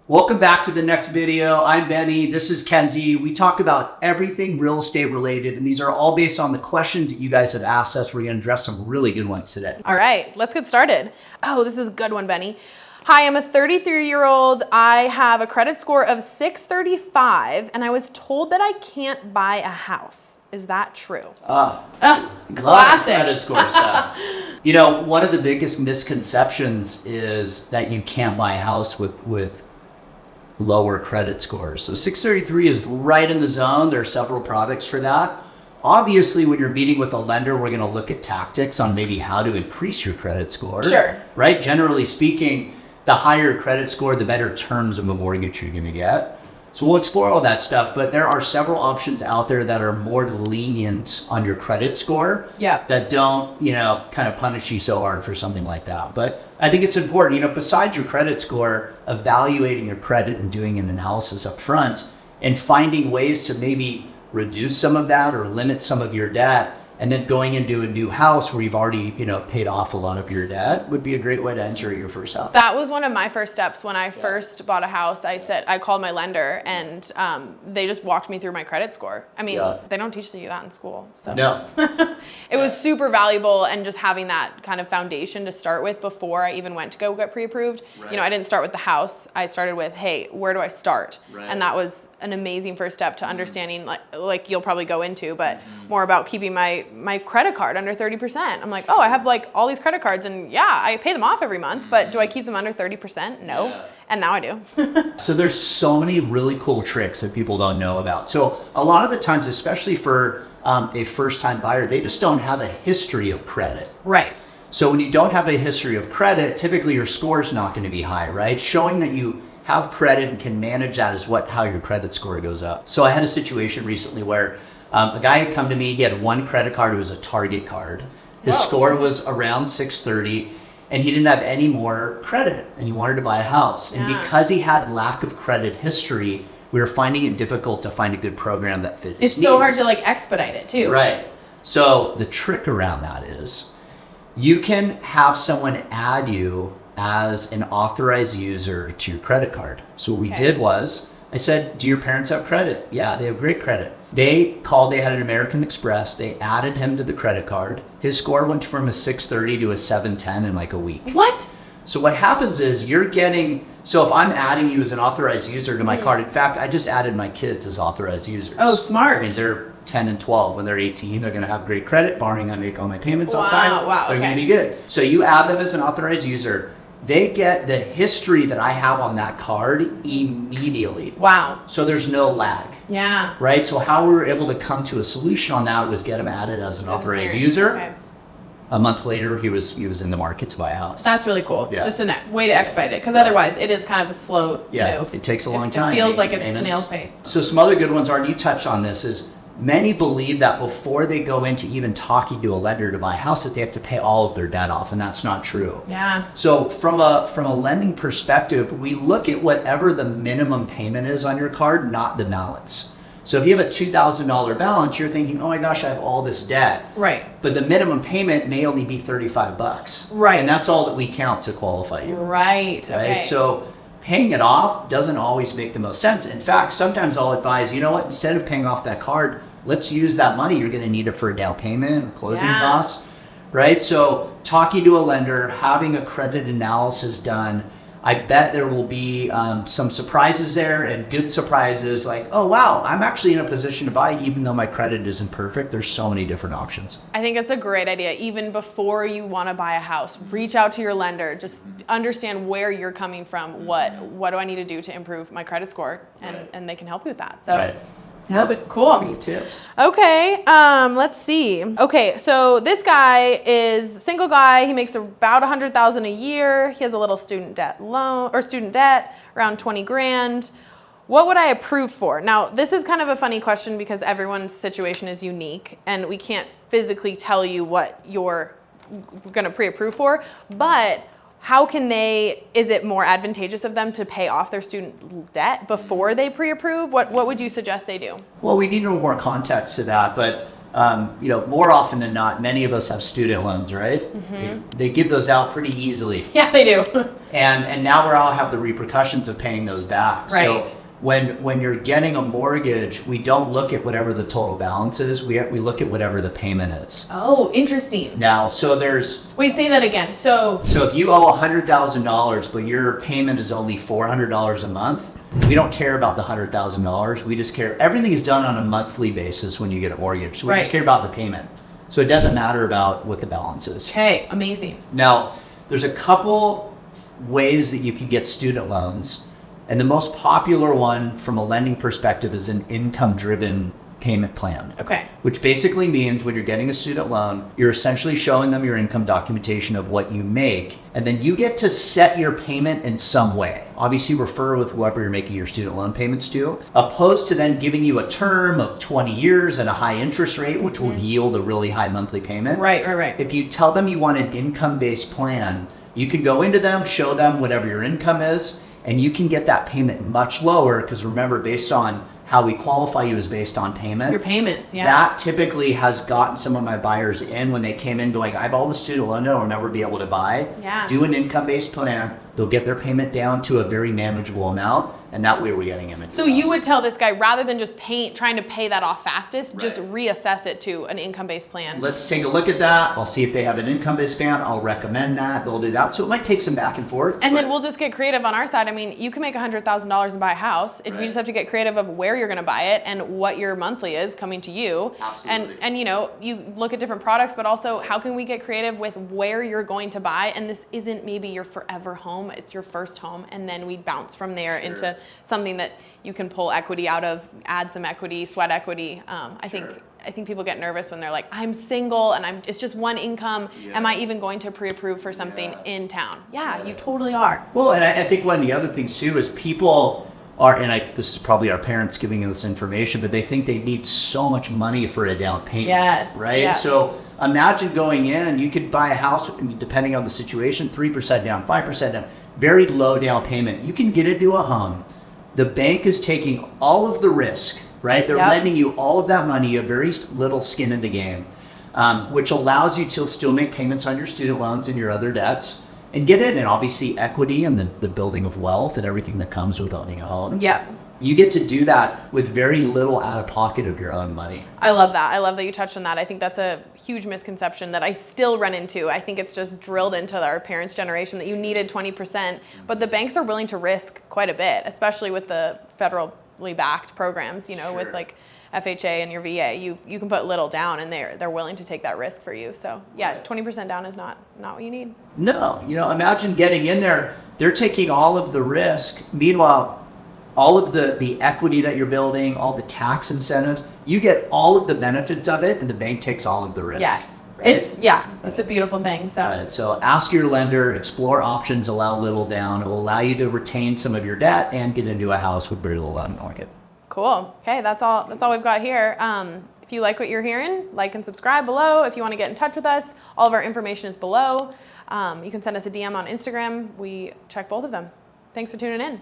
Welcome back to the next video. I'm Benny. This is Kenzie. We talk about everything real estate related, and these are all based on the questions that you guys have asked us. We're going to address some really good ones today. All right, let's get started. Oh, this is a good one, Benny. Hi, I'm a 33-year-old. I have a credit score of 635, and I was told that I can't buy a house. Is that true? Classic credit score stuff. You know, one of the biggest misconceptions is that you can't buy a house with lower credit scores. So 633 is right in the zone. There are several products for that. Obviously, when you're meeting with a lender, we're going to look at tactics on maybe how to increase your credit score. Sure. Right? Generally speaking, the higher your credit score, the better terms of a mortgage you're going to get. So we'll explore all that stuff, but there are several options out there that are more lenient on your credit score. Yeah. That don't, kind of punish you so hard for something like that. But I think it's important, besides your credit score, evaluating your credit and doing an analysis up front and finding ways to maybe reduce some of that or limit some of your debt. And then going into a new house where you've already, paid off a lot of your debt would be a great way to enter your first house. That was one of my first steps when I first bought a house. I called my lender and they just walked me through my credit score. I mean, they don't teach you that in school. So. No. It was super valuable, and just having that kind of foundation to start with before I even went to go get pre-approved. Right. I didn't start with the house. I started with, hey, where do I start? Right. And that was an amazing first step to understanding, like you'll probably go into, but more about keeping my credit card under 30%. I'm like, oh, I have all these credit cards, and I pay them off every month, but do I keep them under 30%? No. Yeah. And now I do. So there's so many really cool tricks that people don't know about. So a lot of the times, especially for a first-time buyer, they just don't have a history of credit. Right. So when you don't have a history of credit, typically your score is not going to be high, right? Showing that you have credit and can manage that is how your credit score goes up. So I had a situation recently where a guy had come to me. He had one credit card. It was a Target card. His score was around 630, and he didn't have any more credit, and he wanted to buy a house. And because he had lack of credit history, we were finding it difficult to find a good program that fit his needs. So hard to expedite it too. Right. So the trick around that is you can have someone add you as an authorized user to your credit card. So what we did was, I said, do your parents have credit? Yeah, they have great credit. They had an American Express. They added him to the credit card. His score went from a 630 to a 710 in a week. What? So what happens is so if I'm adding you as an authorized user to my card, in fact, I just added my kids as authorized users. Oh, smart. I mean, they're 10 and 12. When they're 18, they're going to have great credit, barring I make all my payments on time. Wow, they're going to be good. So you add them as an authorized user. They get the history that I have on that card immediately. Wow. So there's no lag. Yeah. Right? So how we were able to come to a solution on that was get him added as an authorized user. Okay. A month later, he was in the market to buy a house. That's really cool. Yeah. Just a way to expedite it, because otherwise it is kind of a slow move. It takes a long time. It feels like it's snail's pace. So some other good ones are, and you touched on this, is many believe that before they go into even talking to a lender to buy a house that they have to pay all of their debt off, and that's not true. Yeah. So from a lending perspective, we look at whatever the minimum payment is on your card, not the balance. So if you have a $2,000 balance, you're thinking, oh my gosh, I have all this debt. Right. But the minimum payment may only be $35. Right. And that's all that we count to qualify you. Right. Okay. So paying it off doesn't always make the most sense. In fact, sometimes I'll advise, instead of paying off that card, let's use that money. You're going to need it for a down payment, closing costs, right? So talking to a lender, having a credit analysis done, I bet there will be some surprises there, and good surprises like, oh, wow, I'm actually in a position to buy even though my credit isn't perfect. There's so many different options. I think it's a great idea. Even before you want to buy a house, reach out to your lender. Just understand where you're coming from. What do I need to do to improve my credit score? And they can help you with that. So. Right. Yeah, but cool. Great tips. Okay, let's see. Okay, so this guy is a single guy. He makes about $100,000 a year. He has a little student debt around 20 grand. What would I approve for? Now, this is kind of a funny question because everyone's situation is unique and we can't physically tell you what you're going to pre-approve for, but is it more advantageous of them to pay off their student debt before they pre-approve? What would you suggest they do? Well, we need a little more context to that, but More often than not, many of us have student loans, right? They give those out pretty easily. Yeah, they do. And now we all have the repercussions of paying those back. Right. So when you're getting a mortgage, we don't look at whatever the total balance is. We look at whatever the payment is. Oh, interesting. Now, so there's... Wait, say that again. So if you owe $100,000, but your payment is only $400 a month, we don't care about the $100,000. We just care, everything is done on a monthly basis when you get a mortgage. So we just care about the payment. So it doesn't matter about what the balance is. Okay, amazing. Now, there's a couple ways that you can get student loans. And the most popular one from a lending perspective is an income-driven payment plan. Okay. Which basically means when you're getting a student loan, you're essentially showing them your income documentation of what you make, and then you get to set your payment in some way. Obviously refer with whoever you're making your student loan payments to, opposed to then giving you a term of 20 years and a high interest rate, which will yield a really high monthly payment. Right. If you tell them you want an income-based plan, you can go into them, show them whatever your income is, and you can get that payment much lower, because remember, based on how we qualify you is based on payment. Your payments, yeah. That typically has gotten some of my buyers in when they came in going, I have all the student loan, I'll never be able to buy. Yeah. Do an income-based plan. They'll get their payment down to a very manageable amount, and that way we're getting them into So you would tell this guy, rather than just trying to pay that off fastest, just Right. reassess it to an income-based plan. Let's take a look at that. I'll see if they have an income-based plan. I'll recommend that. They'll do that. So it might take some back and forth. And then we'll just get creative on our side. I mean, you can make $100,000 and buy a house. If Right. you just have to get creative of where you're going to buy it and what your monthly is coming to you. Absolutely. And you look at different products, but also how can we get creative with where you're going to buy? And this isn't maybe your forever home. It's your first home. And then we bounce from there into something that you can pull equity out of, add some equity, sweat equity. I think people get nervous when they're like, I'm single and it's just one income. Yeah. Am I even going to pre-approve for something in town? Yeah, you totally are. Well, and I think one of the other things too is people are, this is probably our parents giving you this information, but they think they need so much money for a down payment. Yes. Right? Yeah. So imagine going in, you could buy a house, depending on the situation, 3% down, 5% down, very low down payment. You can get into a home. The bank is taking all of the risk, right? They're lending you all of that money. You have very little skin in the game, which allows you to still make payments on your student loans and your other debts and get in, and obviously equity and the building of wealth and everything that comes with owning a home. Yep. You get to do that with very little out of pocket of your own money. I love that. I love that you touched on that. I think that's a huge misconception that I still run into. I think it's just drilled into our parents' generation that you needed 20%, but the banks are willing to risk quite a bit, especially with the federally backed programs, with like FHA and your VA. You can put little down and they're willing to take that risk for you. So yeah, 20% down is not what you need. No, imagine getting in there, they're taking all of the risk. Meanwhile, all of the equity that you're building, all the tax incentives, you get all of the benefits of it, and the bank takes all of the risk. Yes. Right? It's a beautiful thing. So Right. So ask your lender, explore options, allow little down. It will allow you to retain some of your debt and get into a house with very little out of market. cool. Okay, that's all we've got here. If you like what you're hearing, like and subscribe below. If you want to get in touch with us, all of our information is below. You can send us a DM on Instagram. We check both of them. Thanks for tuning in.